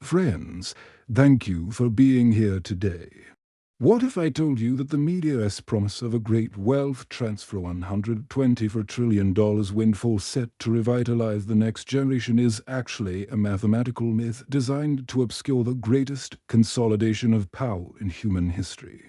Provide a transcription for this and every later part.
Friends, thank you for being here today. What if I told you that the media's promise of a great wealth transfer $124 trillion windfall set to revitalize the next generation is actually a mathematical myth designed to obscure the greatest consolidation of power in human history?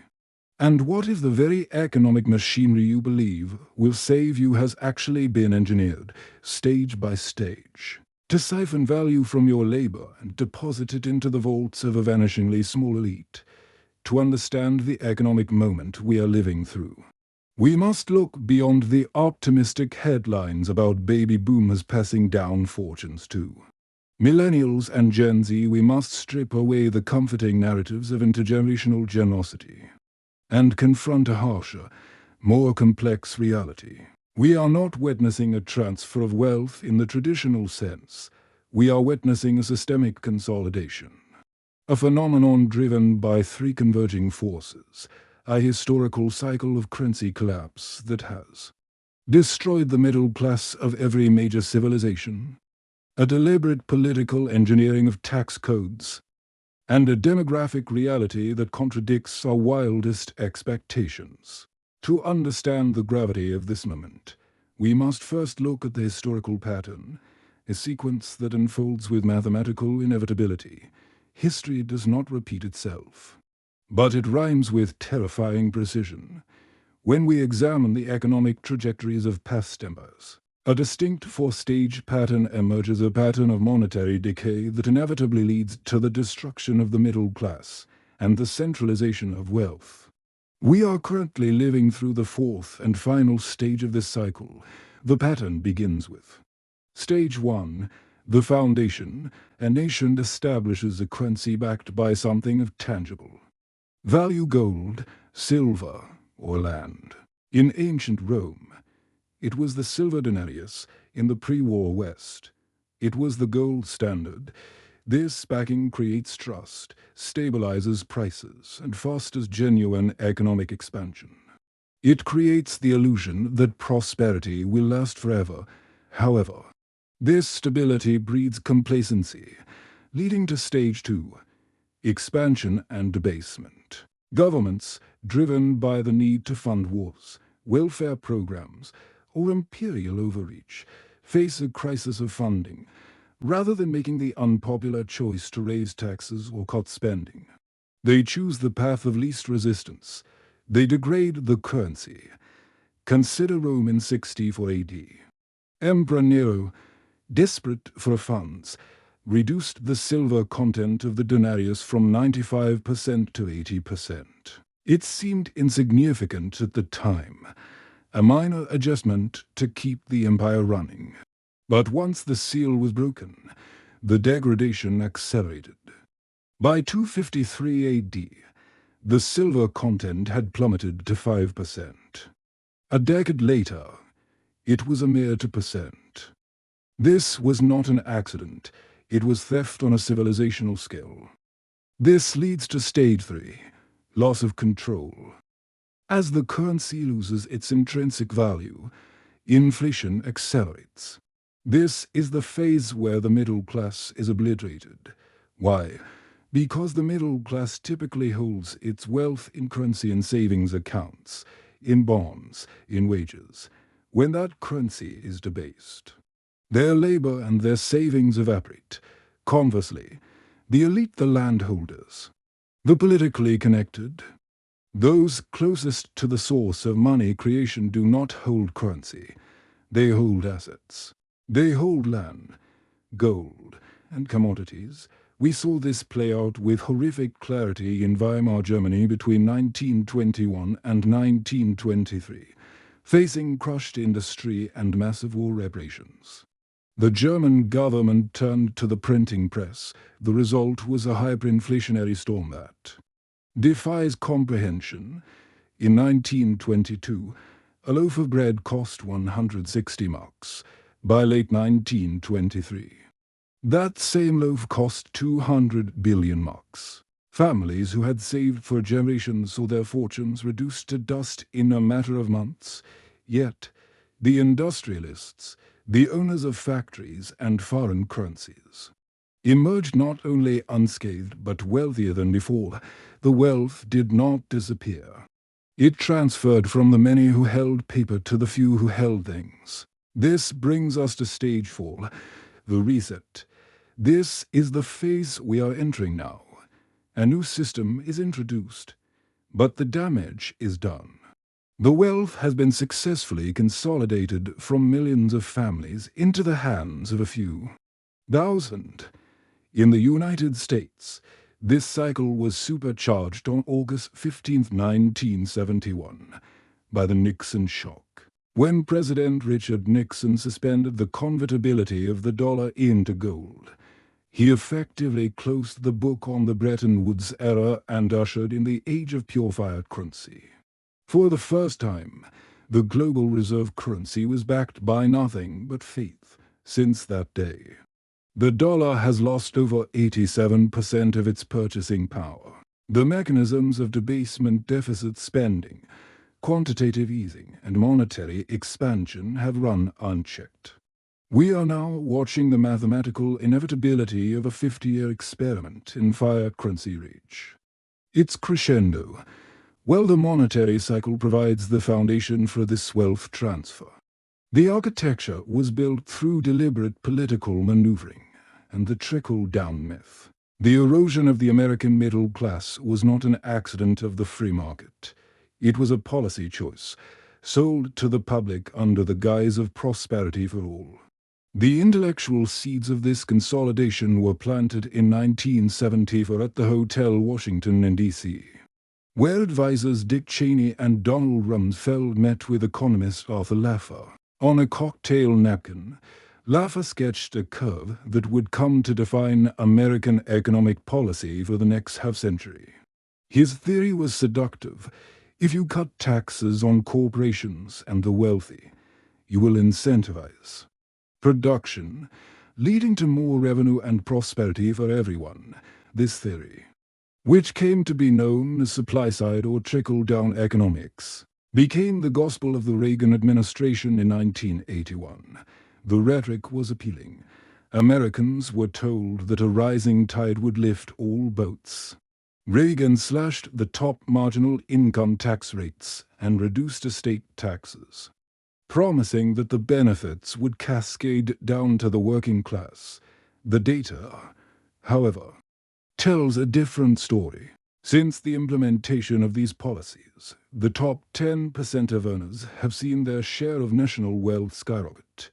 And what if the very economic machinery you believe will save you has actually been engineered, stage by stage, to siphon value from your labor and deposit it into the vaults of a vanishingly small elite? To understand the economic moment we are living through, we must look beyond the optimistic headlines about baby boomers passing down fortunes to millennials and Gen Z. We must strip away the comforting narratives of intergenerational generosity and confront a harsher, more complex reality. We are not witnessing a transfer of wealth in the traditional sense. We are witnessing a systemic consolidation. A phenomenon driven by three converging forces, a historical cycle of currency collapse that has destroyed the middle class of every major civilization, a deliberate political engineering of tax codes, and a demographic reality that contradicts our wildest expectations. To understand the gravity of this moment, we must first look at the historical pattern, a sequence that unfolds with mathematical inevitability. History does not repeat itself, but it rhymes with terrifying precision. When we examine the economic trajectories of past empires, a distinct four-stage pattern emerges, a pattern of monetary decay that inevitably leads to the destruction of the middle class and the centralization of wealth. We are currently living through the fourth and final stage of this cycle. The pattern begins with Stage 1, the foundation. A nation establishes a currency backed by something of tangible value: gold, silver, or land. In ancient Rome, it was the silver denarius. In the pre-war West, it was the gold standard. This backing creates trust, stabilizes prices, and fosters genuine economic expansion. It creates the illusion that prosperity will last forever. However, this stability breeds complacency, leading to Stage 2, expansion and debasement. Governments, driven by the need to fund wars, welfare programs, or imperial overreach, face a crisis of funding. Rather than making the unpopular choice to raise taxes or cut spending, they choose the path of least resistance. They degrade the currency. Consider Rome in 64 AD. Emperor Nero, desperate for funds, reduced the silver content of the denarius from 95% to 80%. It seemed insignificant at the time, a minor adjustment to keep the empire running. But once the seal was broken, the degradation accelerated. By 253 AD, the silver content had plummeted to 5%. A decade later, it was a mere 2%. This was not an accident. It was theft on a civilizational scale. This leads to Stage 3, loss of control. As the currency loses its intrinsic value, inflation accelerates. This is the phase where the middle class is obliterated. Why? Because the middle class typically holds its wealth in currency and savings accounts, in bonds, in wages. When that currency is debased, their labor and their savings evaporate. Conversely, the elite, the landholders, the politically connected, those closest to the source of money creation do not hold currency. They hold assets. They hold land, gold, and commodities. We saw this play out with horrific clarity in Weimar Germany between 1921 and 1923, facing crushed industry and massive war reparations. The German government turned to the printing press. The result was a hyperinflationary storm that defies comprehension. In 1922, a loaf of bread cost 160 marks. By late 1923, that same loaf cost 200 billion marks. Families who had saved for generations saw their fortunes reduced to dust in a matter of months. Yet, the industrialists, the owners of factories and foreign currencies, emerged not only unscathed but wealthier than before. The wealth did not disappear. It transferred from the many who held paper to the few who held things. This brings us to stage 4, the reset. This is the phase we are entering now. A new system is introduced, but the damage is done. The wealth has been successfully consolidated from millions of families into the hands of a few thousand. In the United States, this cycle was supercharged on August 15, 1971, by the Nixon Shock, when President Richard Nixon suspended the convertibility of the dollar into gold. He effectively closed the book on the Bretton Woods era and ushered in the age of pure fiat currency. For the first time, the global reserve currency was backed by nothing but faith. Since that day, the dollar has lost over 87% of its purchasing power. The mechanisms of debasement, deficit spending, quantitative easing, and monetary expansion have run unchecked. We are now watching the mathematical inevitability of a 50-year experiment in fiat currency reach its crescendo. Well, the monetary cycle provides the foundation for this wealth transfer. The architecture was built through deliberate political maneuvering and the trickle-down myth. The erosion of the American middle class was not an accident of the free market. It was a policy choice, sold to the public under the guise of prosperity for all. The intellectual seeds of this consolidation were planted in 1974 at the Hotel Washington in D.C., where advisors Dick Cheney and Donald Rumsfeld met with economist Arthur Laffer. On a cocktail napkin, Laffer sketched a curve that would come to define American economic policy for the next half-century. His theory was seductive. If you cut taxes on corporations and the wealthy, you will incentivize production, leading to more revenue and prosperity for everyone. This theory, which came to be known as supply-side or trickle-down economics, became the gospel of the Reagan administration in 1981. The rhetoric was appealing. Americans were told that a rising tide would lift all boats. Reagan slashed the top marginal income tax rates and reduced estate taxes, promising that the benefits would cascade down to the working class. The data, however, tells a different story. Since the implementation of these policies, the top 10% of earners have seen their share of national wealth skyrocket,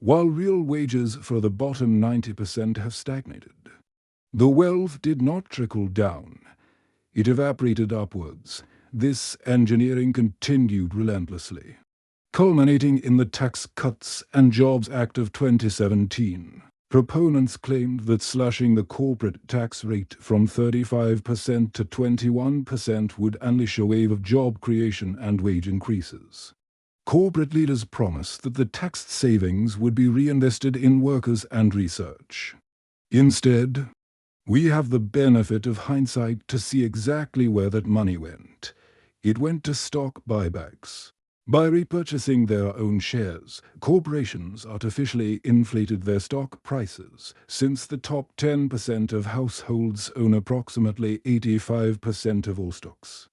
while real wages for the bottom 90% have stagnated. The wealth did not trickle down. It evaporated upwards. This engineering continued relentlessly, culminating in the Tax Cuts and Jobs Act of 2017. Proponents claimed that slashing the corporate tax rate from 35% to 21% would unleash a wave of job creation and wage increases. Corporate leaders promised that the tax savings would be reinvested in workers and research. Instead, we have the benefit of hindsight to see exactly where that money went. It went to stock buybacks. By repurchasing their own shares, corporations artificially inflated their stock prices, since the top 10% of households own approximately 85% of all stocks.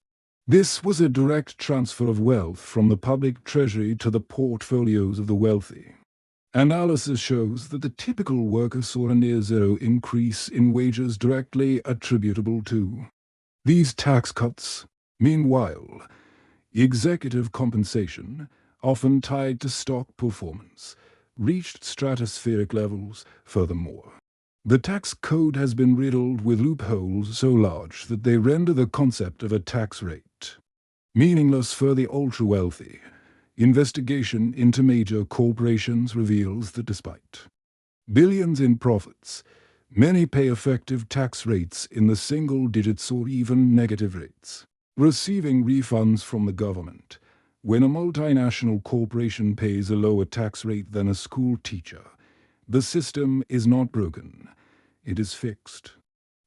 This was a direct transfer of wealth from the public treasury to the portfolios of the wealthy. Analysis shows that the typical worker saw a near-zero increase in wages directly attributable to these tax cuts. Meanwhile, executive compensation, often tied to stock performance, reached stratospheric levels. Furthermore, the tax code has been riddled with loopholes so large that they render the concept of a tax rate meaningless for the ultra-wealthy. Investigation into major corporations reveals that despite billions in profits, many pay effective tax rates in the single digits or even negative rates, receiving refunds from the government. When a multinational corporation pays a lower tax rate than a school teacher, the system is not broken. It is fixed.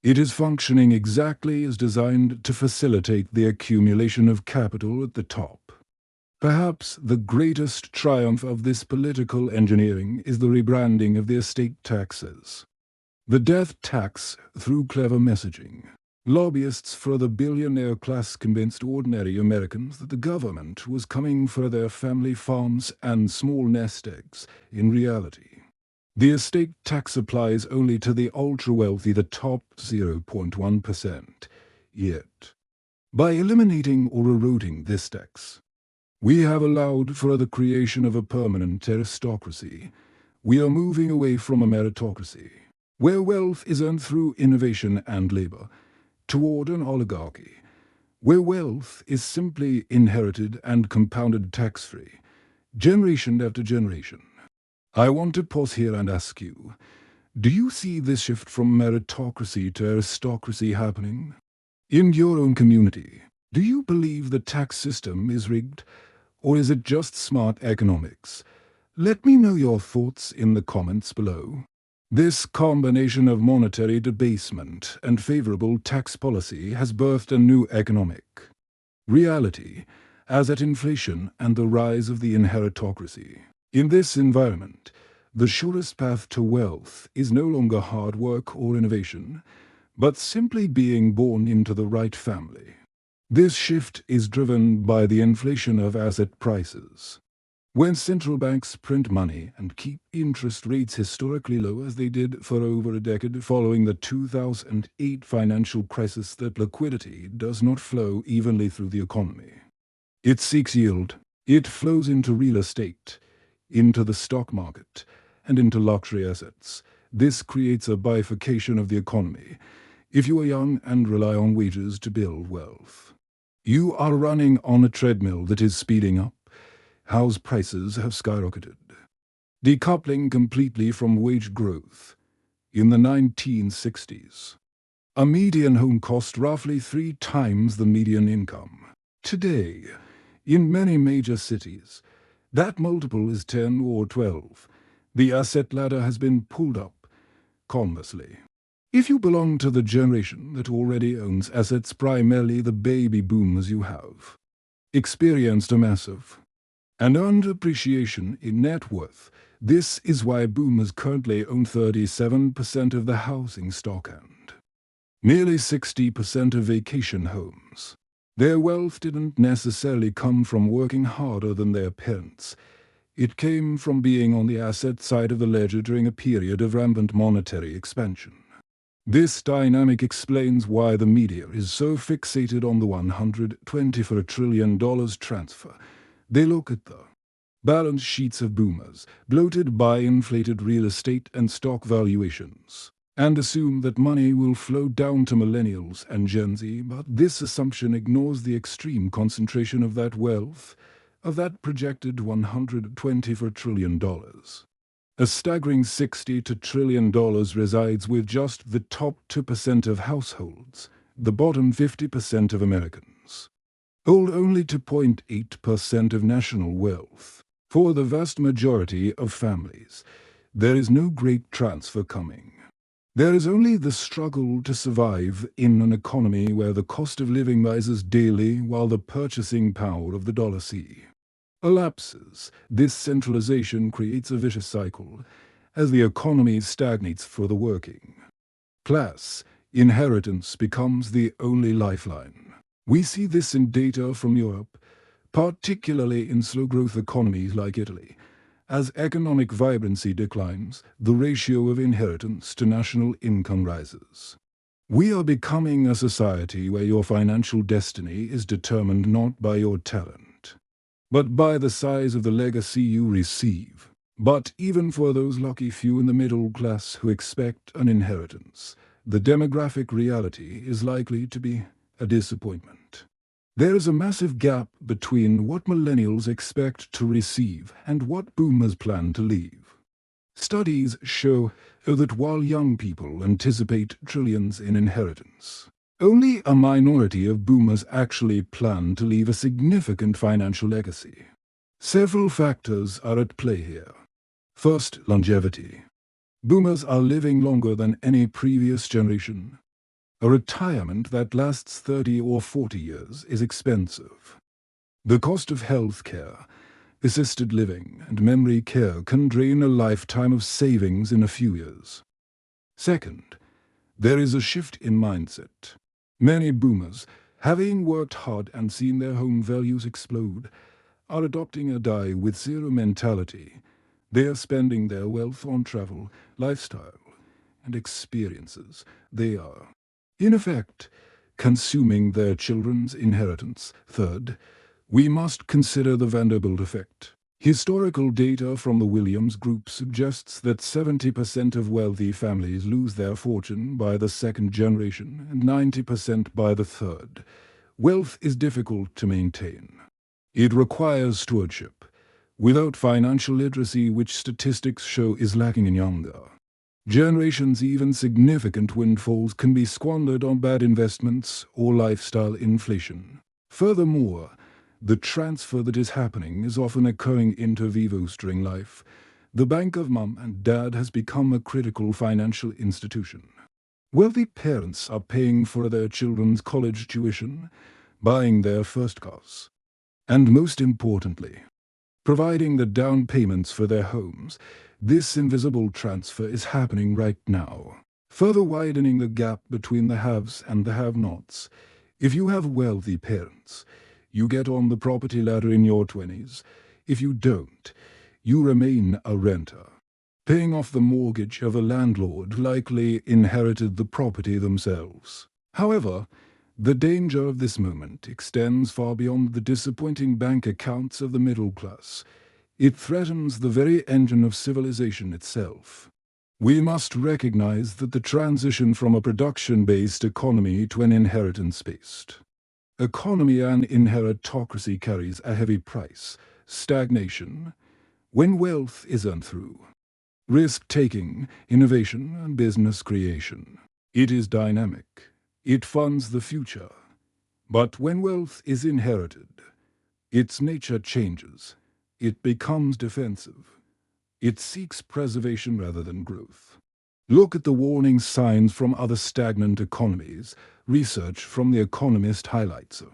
It is functioning exactly as designed to facilitate the accumulation of capital at the top. Perhaps the greatest triumph of this political engineering is the rebranding of the estate taxes. The death tax through clever messaging. Lobbyists for the billionaire class convinced ordinary Americans that the government was coming for their family farms and small nest eggs. In reality, the estate tax applies only to the ultra-wealthy, the top 0.1%. Yet, by eliminating or eroding this tax, we have allowed for the creation of a permanent aristocracy. We are moving away from a meritocracy, where wealth is earned through innovation and labor, toward an oligarchy, where wealth is simply inherited and compounded tax-free, generation after generation. I want to pause here and ask you, do you see this shift from meritocracy to aristocracy happening? In your own community, do you believe the tax system is rigged, or is it just smart economics? Let me know your thoughts in the comments below. This combination of monetary debasement and favorable tax policy has birthed a new economic reality, as at inflation and the rise of the inheritocracy. In this environment, the surest path to wealth is no longer hard work or innovation, but simply being born into the right family. This shift is driven by the inflation of asset prices. When central banks print money and keep interest rates historically low as they did for over a decade following the 2008 financial crisis, that liquidity does not flow evenly through the economy. It seeks yield. It flows into real estate, into the stock market, and into luxury assets. This creates a bifurcation of the economy. If you are young and rely on wages to build wealth, you are running on a treadmill that is speeding up. House prices have skyrocketed, decoupling completely from wage growth. In the 1960s, a median home cost roughly 3 times the median income. Today, in many major cities, that multiple is 10 or 12. The asset ladder has been pulled up. Conversely, if you belong to the generation that already owns assets, primarily the baby boomers, you have experienced a massive and earned appreciation in net worth. This is why boomers currently own 37% of the housing stock and nearly 60% of vacation homes. Their wealth didn't necessarily come from working harder than their parents. It came from being on the asset side of the ledger during a period of rampant monetary expansion. This dynamic explains why the media is so fixated on the $124 trillion transfer. They look at the balance sheets of boomers, bloated by inflated real estate and stock valuations, and assume that money will flow down to millennials and Gen Z, but this assumption ignores the extreme concentration of that wealth, of that projected $124 trillion. A staggering $62 trillion resides with just the top 2% of households, the bottom 50% of Americans hold only 2.8% of national wealth. For the vast majority of families, there is no great transfer coming. There is only the struggle to survive in an economy where the cost of living rises daily while the purchasing power of the dollar elapses. This centralization creates a vicious cycle. As the economy stagnates for the working class, inheritance becomes the only lifeline. We see this in data from Europe, particularly in slow-growth economies like Italy. As economic vibrancy declines, the ratio of inheritance to national income rises. We are becoming a society where your financial destiny is determined not by your talent, but by the size of the legacy you receive. But even for those lucky few in the middle class who expect an inheritance, the demographic reality is likely to be a disappointment. There is a massive gap between what millennials expect to receive and what boomers plan to leave. Studies show that while young people anticipate trillions in inheritance, only a minority of boomers actually plan to leave a significant financial legacy. Several factors are at play here. First, longevity. Boomers are living longer than any previous generation. A retirement that lasts 30 or 40 years is expensive. The cost of health care, assisted living, and memory care can drain a lifetime of savings in a few years. Second, there is a shift in mindset. Many boomers, having worked hard and seen their home values explode, are adopting a die with zero mentality. They are spending their wealth on travel, lifestyle, and experiences. They are, in effect, consuming their children's inheritance. Third, we must consider the Vanderbilt effect. Historical data from the Williams Group suggests that 70% of wealthy families lose their fortune by the second generation and 90% by the third. Wealth is difficult to maintain. It requires stewardship, without financial literacy, which statistics show is lacking in younger generations. Even significant windfalls can be squandered on bad investments or lifestyle inflation. Furthermore, the transfer that is happening is often occurring inter vivos during life. The bank of mom and dad has become a critical financial institution. Wealthy parents are paying for their children's college tuition, buying their first cars, and most importantly, providing the down payments for their homes. This invisible transfer is happening right now, further widening the gap between the haves and the have-nots. If you have wealthy parents, you get on the property ladder in your 20s. If you don't, you remain a renter, paying off the mortgage of a landlord who likely inherited the property themselves. However, the danger of this moment extends far beyond the disappointing bank accounts of the middle class. It threatens the very engine of civilization itself. We must recognize that the transition from a production-based economy to an inheritance-based economy and inheritocracy carries a heavy price: stagnation, when wealth is earned through risk-taking, innovation, and business creation. It is dynamic. It funds the future. But when wealth is inherited, its nature changes. It becomes defensive. It seeks preservation rather than growth. Look at the warning signs from other stagnant economies. Research from The Economist highlights a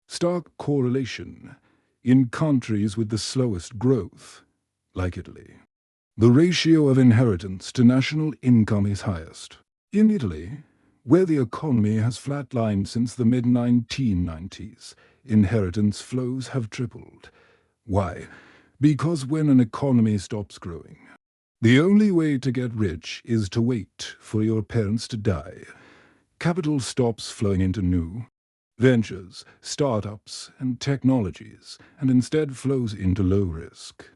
stark correlation in countries with the slowest growth, like Italy. The ratio of inheritance to national income is highest. In Italy, where the economy has flatlined since the mid-1990s, inheritance flows have tripled. Why? Because when an economy stops growing, the only way to get rich is to wait for your parents to die. Capital stops flowing into new ventures, startups, and technologies, and instead flows into low-risk,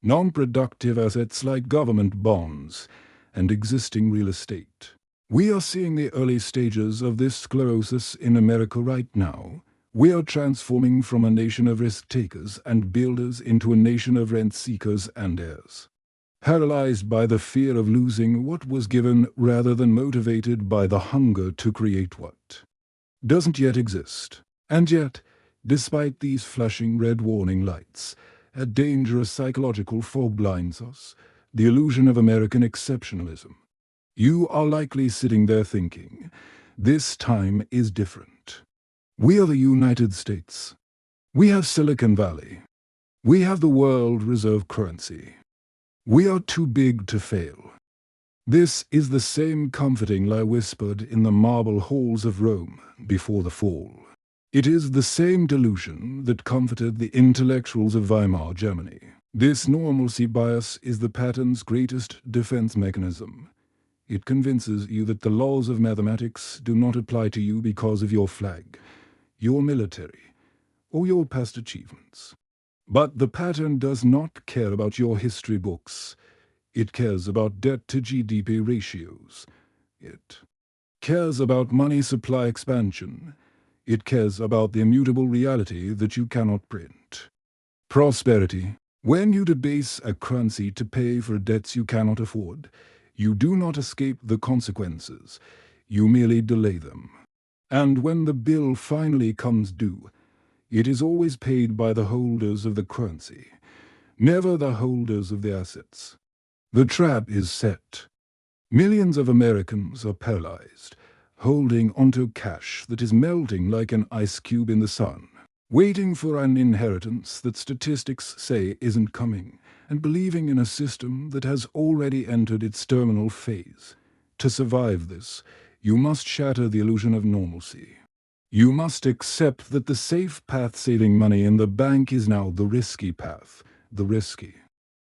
non-productive assets like government bonds and existing real estate. We are seeing the early stages of this sclerosis in America right now. We are transforming from a nation of risk-takers and builders into a nation of rent-seekers and heirs, paralyzed by the fear of losing what was given rather than motivated by the hunger to create what doesn't yet exist. And yet, despite these flashing red warning lights, a dangerous psychological fog blinds us: the illusion of American exceptionalism. You are likely sitting there thinking, this time is different. We are the United States. We have Silicon Valley. We have the world reserve currency. We are too big to fail. This is the same comforting lie whispered in the marble halls of Rome before the fall. It is the same delusion that comforted the intellectuals of Weimar Germany. This normalcy bias is the pattern's greatest defense mechanism. It convinces you that the laws of mathematics do not apply to you because of your flag, your military, or your past achievements. But the pattern does not care about your history books. It cares about debt-to-GDP ratios. It cares about money supply expansion. It cares about the immutable reality that you cannot print. Prosperity. When you debase a currency to pay for debts you cannot afford, you do not escape the consequences. You merely delay them. And when the bill finally comes due, it is always paid by the holders of the currency, never the holders of the assets. The trap is set. Millions of Americans are paralyzed, holding onto cash that is melting like an ice cube in the sun, waiting for an inheritance that statistics say isn't coming, and believing in a system that has already entered its terminal phase. To survive this, you must shatter the illusion of normalcy. You must accept that the safe path saving money in the bank is now the risky path, the risky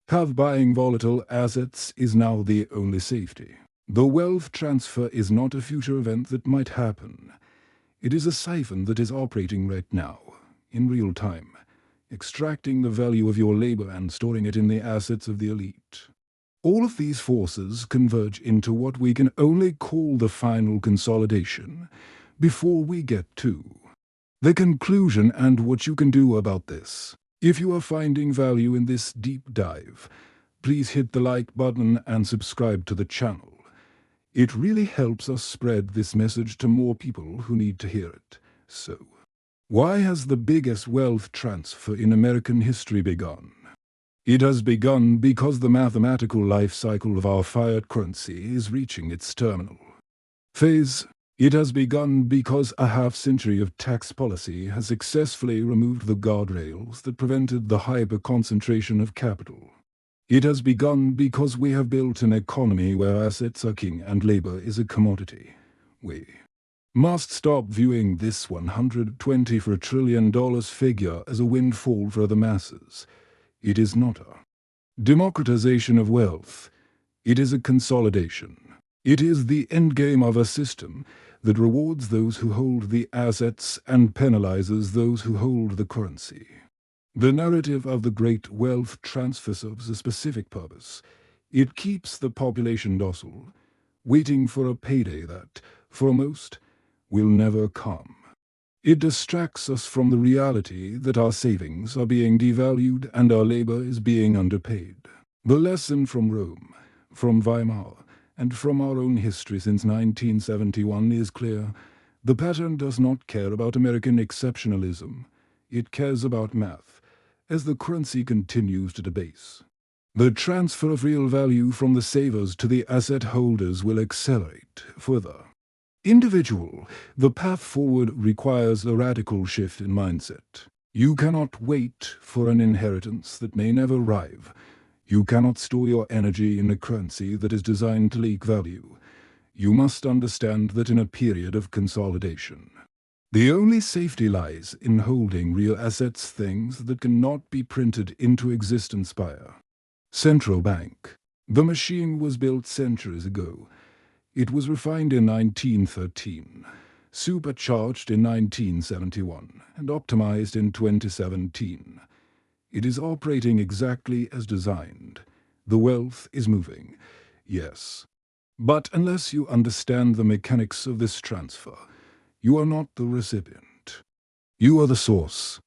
path buying volatile assets is now the only safety. The wealth transfer is not a future event that might happen. It is a siphon that is operating right now, in real time, extracting the value of your labor and storing it in the assets of the elite. All of these forces converge into what we can only call the final consolidation, before we get to the conclusion and what you can do about this. If you are finding value in this deep dive, please hit the like button and subscribe to the channel. It really helps us spread this message to more people who need to hear it. So, why has the biggest wealth transfer in American history begun? It has begun because the mathematical life cycle of our fiat currency is reaching its terminal phase. It has begun because a half-century of tax policy has successfully removed the guardrails that prevented the hyper-concentration of capital. It has begun because we have built an economy where assets are king and labor is a commodity. We must stop viewing this $124 trillion figure as a windfall for the masses. It is not a democratization of wealth. It is a consolidation. It is the endgame of a system that rewards those who hold the assets and penalizes those who hold the currency. The narrative of the great wealth transfer serves a specific purpose. It keeps the population docile, waiting for a payday that, for most, will never come. It distracts us from the reality that our savings are being devalued and our labor is being underpaid. The lesson from Rome, from Weimar, and from our own history since 1971 is clear. The pattern does not care about American exceptionalism. It cares about math, as the currency continues to debase. The transfer of real value from the savers to the asset holders will accelerate further. Individual, the path forward requires a radical shift in mindset. You cannot wait for an inheritance that may never arrive. You cannot store your energy in a currency that is designed to leak value. You must understand that in a period of consolidation, the only safety lies in holding real assets, things that cannot be printed into existence by a central bank. The machine was built centuries ago. It was refined in 1913, supercharged in 1971, and optimized in 2017. It is operating exactly as designed. The wealth is moving, yes. But unless you understand the mechanics of this transfer, you are not the recipient. You are the source.